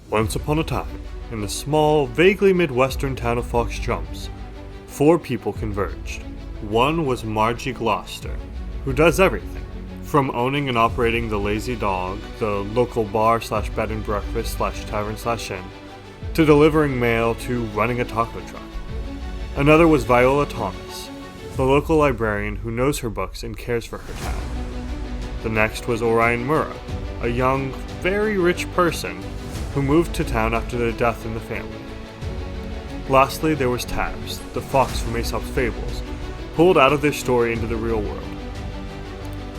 Once upon a time, in the small, vaguely Midwestern town of Fox Jumps, four people converged. One was Margie Gloucester, who does everything, from owning and operating the Lazy Dog, the local bar slash bed and breakfast slash tavern slash inn, to delivering mail to running a taco truck. Another was Viola Thomas, the local librarian who knows her books and cares for her town. The next was Orion Murrah, a young, very rich person who moved to town after the death in the family. Lastly, there was Tabs, the fox from Aesop's Fables, pulled out of their story into the real world.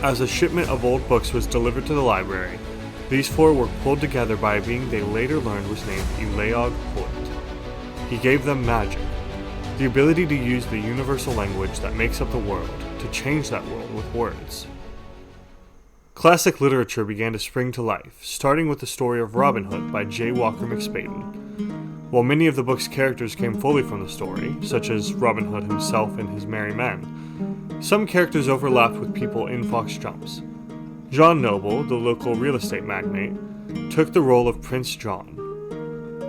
As a shipment of old books was delivered to the library, these four were pulled together by a being they later learned was named Elaog Hoyt. He gave them magic, the ability to use the universal language that makes up the world to change that world with words. Classic literature began to spring to life, starting with the story of Robin Hood by J. Walker McSpadden. While many of the book's characters came fully from the story, such as Robin Hood himself and his merry men, some characters overlapped with people in Fox Jumps. John Noble, the local real estate magnate, took the role of Prince John.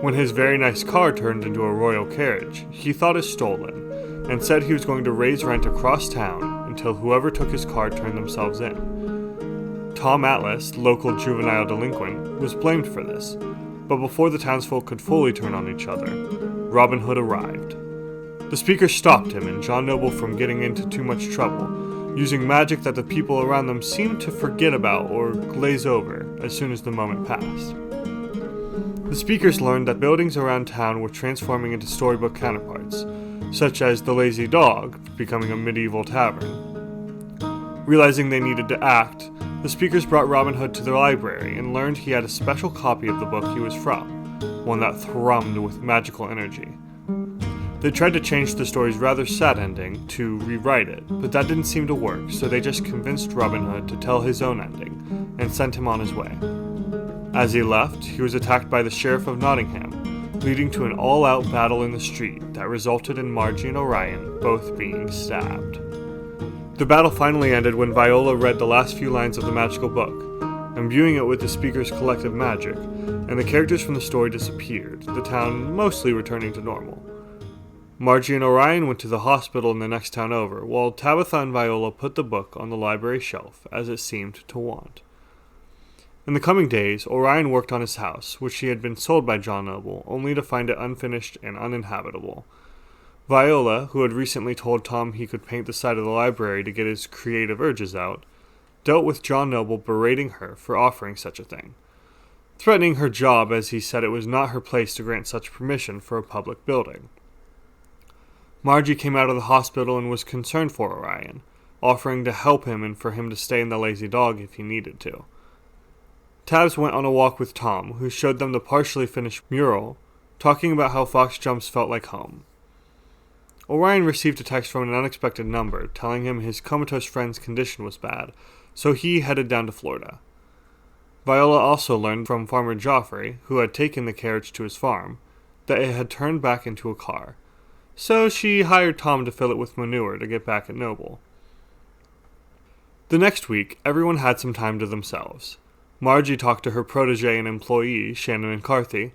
When his very nice car turned into a royal carriage, he thought it stolen, and said he was going to raise rent across town until whoever took his car turned themselves in. Tom Atlas, local juvenile delinquent, was blamed for this, but before the townsfolk could fully turn on each other, Robin Hood arrived. The speaker stopped him and John Noble from getting into too much trouble, using magic that the people around them seemed to forget about or glaze over as soon as the moment passed. The speakers learned that buildings around town were transforming into storybook counterparts, such as the Lazy Dog becoming a medieval tavern. Realizing they needed to act, the speakers brought Robin Hood to the library and learned he had a special copy of the book he was from, one that thrummed with magical energy. They tried to change the story's rather sad ending to rewrite it, but that didn't seem to work, so they just convinced Robin Hood to tell his own ending and sent him on his way. As he left, he was attacked by the Sheriff of Nottingham, leading to an all-out battle in the street that resulted in Margie and Orion both being stabbed. The battle finally ended when Viola read the last few lines of the magical book, imbuing it with the speaker's collective magic, and the characters from the story disappeared, the town mostly returning to normal. Margie and Orion went to the hospital in the next town over, while Tabitha and Viola put the book on the library shelf, as it seemed to want. In the coming days, Orion worked on his house, which he had been sold by John Noble, only to find it unfinished and uninhabitable. Viola, who had recently told Tom he could paint the side of the library to get his creative urges out, dealt with John Noble berating her for offering such a thing, threatening her job as he said it was not her place to grant such permission for a public building. Margie came out of the hospital and was concerned for Orion, offering to help him and for him to stay in the Lazy Dog if he needed to. Tabs went on a walk with Tom, who showed them the partially finished mural, talking about how Fox Jumps felt like home. Orion received a text from an unexpected number, telling him his comatose friend's condition was bad, so he headed down to Florida. Viola also learned from Farmer Joffrey, who had taken the carriage to his farm, that it had turned back into a car, so she hired Tom to fill it with manure to get back at Noble. The next week, everyone had some time to themselves. Margie talked to her protege and employee, Shannon McCarthy,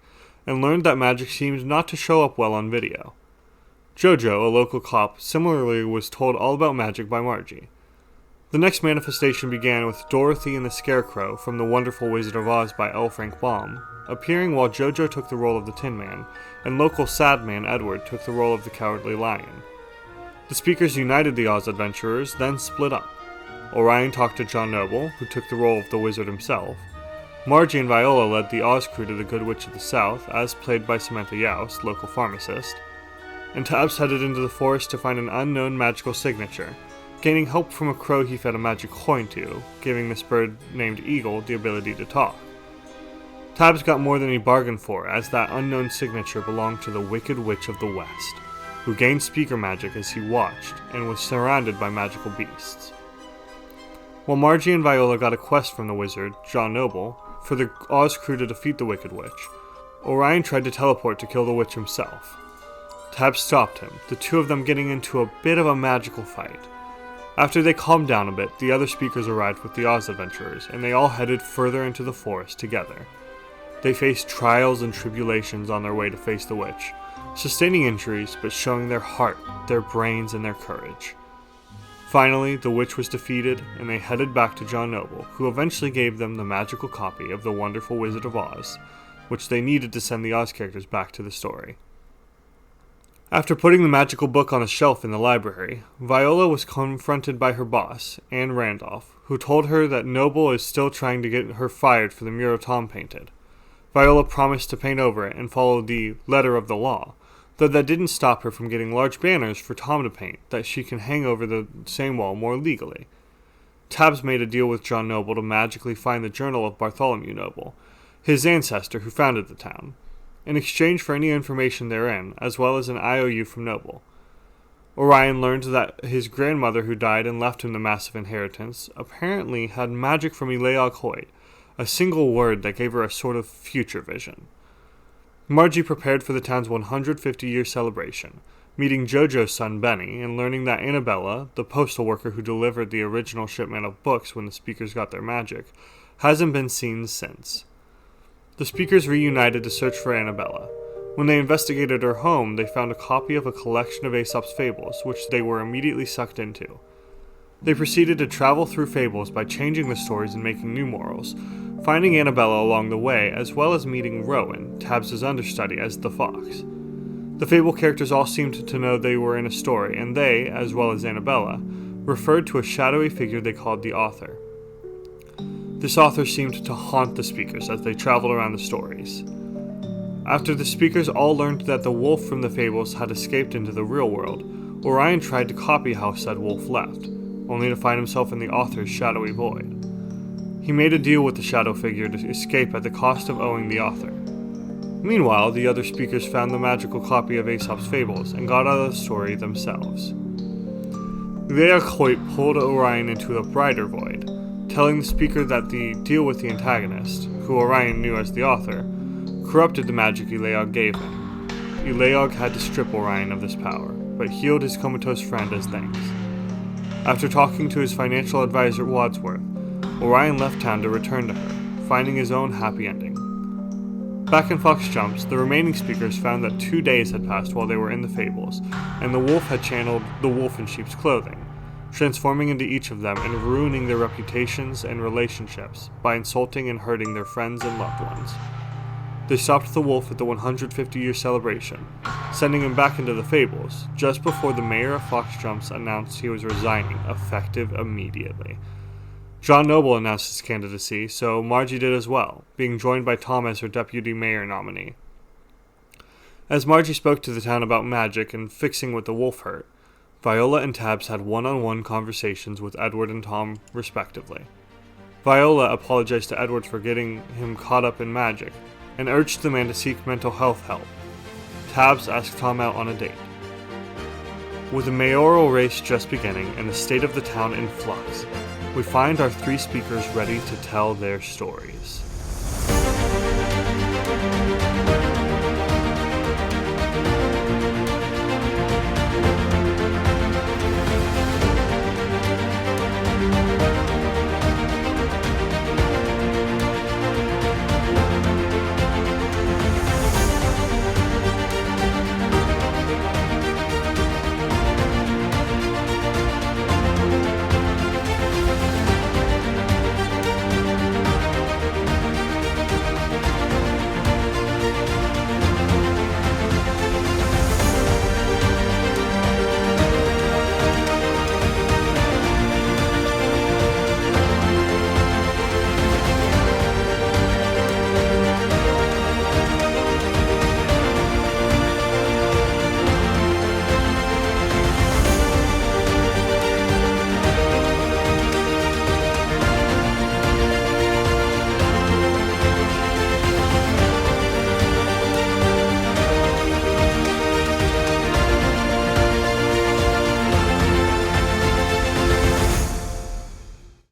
and learned that magic seemed not to show up well on video. Jojo, a local cop, similarly was told all about magic by Margie. The next manifestation began with Dorothy and the Scarecrow from The Wonderful Wizard of Oz by L. Frank Baum, appearing while Jojo took the role of the Tin Man, and local sad man Edward took the role of the Cowardly Lion. The speakers united the Oz adventurers, then split up. Orion talked to John Noble, who took the role of the wizard himself. Margie and Viola led the Oz crew to the Good Witch of the South, as played by Samantha Youst, local pharmacist, and Tabs headed into the forest to find an unknown magical signature, gaining help from a crow he fed a magic coin to, giving this bird named Eagle the ability to talk. Tabs got more than he bargained for, as that unknown signature belonged to the Wicked Witch of the West, who gained speaker magic as he watched, and was surrounded by magical beasts. While Margie and Viola got a quest from the wizard, John Noble, for the Oz crew to defeat the Wicked Witch, Orion tried to teleport to kill the witch himself. Tabs stopped him, the two of them getting into a bit of a magical fight. After they calmed down a bit, the other speakers arrived with the Oz adventurers, and they all headed further into the forest together. They faced trials and tribulations on their way to face the witch, sustaining injuries but showing their heart, their brains, and their courage. Finally, the witch was defeated, and they headed back to John Noble, who eventually gave them the magical copy of The Wonderful Wizard of Oz, which they needed to send the Oz characters back to the story. After putting the magical book on a shelf in the library, Viola was confronted by her boss, Anne Randolph, who told her that Noble is still trying to get her fired for the mural Tom painted. Viola promised to paint over it and follow the letter of the law, though that didn't stop her from getting large banners for Tom to paint that she can hang over the same wall more legally. Tabbs made a deal with John Noble to magically find the journal of Bartholomew Noble, his ancestor who founded the town, in exchange for any information therein, as well as an IOU from Noble. Orion learned that his grandmother, who died and left him the massive inheritance, apparently had magic from Eleog Hoyt, a single word that gave her a sort of future vision. Margie prepared for the town's 150-year celebration, meeting Jojo's son Benny and learning that Annabella, the postal worker who delivered the original shipment of books when the Speakers got their magic, hasn't been seen since. The Speakers reunited to search for Annabella. When they investigated her home, they found a copy of a collection of Aesop's fables, which they were immediately sucked into. They proceeded to travel through fables by changing the stories and making new morals, finding Annabella along the way, as well as meeting Rowan, Tabbs' understudy, as the fox. The fable characters all seemed to know they were in a story, and they, as well as Annabella, referred to a shadowy figure they called the author. This author seemed to haunt the Speakers as they traveled around the stories. After the Speakers all learned that the wolf from the fables had escaped into the real world, Orion tried to copy how said wolf left, only to find himself in the author's shadowy void. He made a deal with the shadow figure to escape at the cost of owing the author. Meanwhile, the other Speakers found the magical copy of Aesop's fables and got out of the story themselves. Eleog Hoyt pulled Orion into a brighter void, telling the Speaker that the deal with the antagonist, who Orion knew as the author, corrupted the magic Eleog gave him. Eleog had to strip Orion of this power, but healed his comatose friend as thanks. After talking to his financial advisor Wadsworth, Orion left town to return to her, finding his own happy ending. Back in Fox Jumps, the remaining Speakers found that 2 days had passed while they were in the fables, and the wolf had channeled the wolf in sheep's clothing, transforming into each of them and ruining their reputations and relationships by insulting and hurting their friends and loved ones. They stopped the wolf at the 150-year celebration, sending him back into the fables, just before the mayor of Fox Jumps announced he was resigning, effective immediately. John Noble announced his candidacy, so Margie did as well, being joined by Tom as her deputy mayor nominee. As Margie spoke to the town about magic and fixing what the wolf hurt, Viola and Tabbs had one-on-one conversations with Edward and Tom, respectively. Viola apologized to Edward for getting him caught up in magic, and urged the man to seek mental health help. Tabbs asked Tom out on a date. With the mayoral race just beginning and the state of the town in flux, we find our 3 Speakers ready to tell their stories.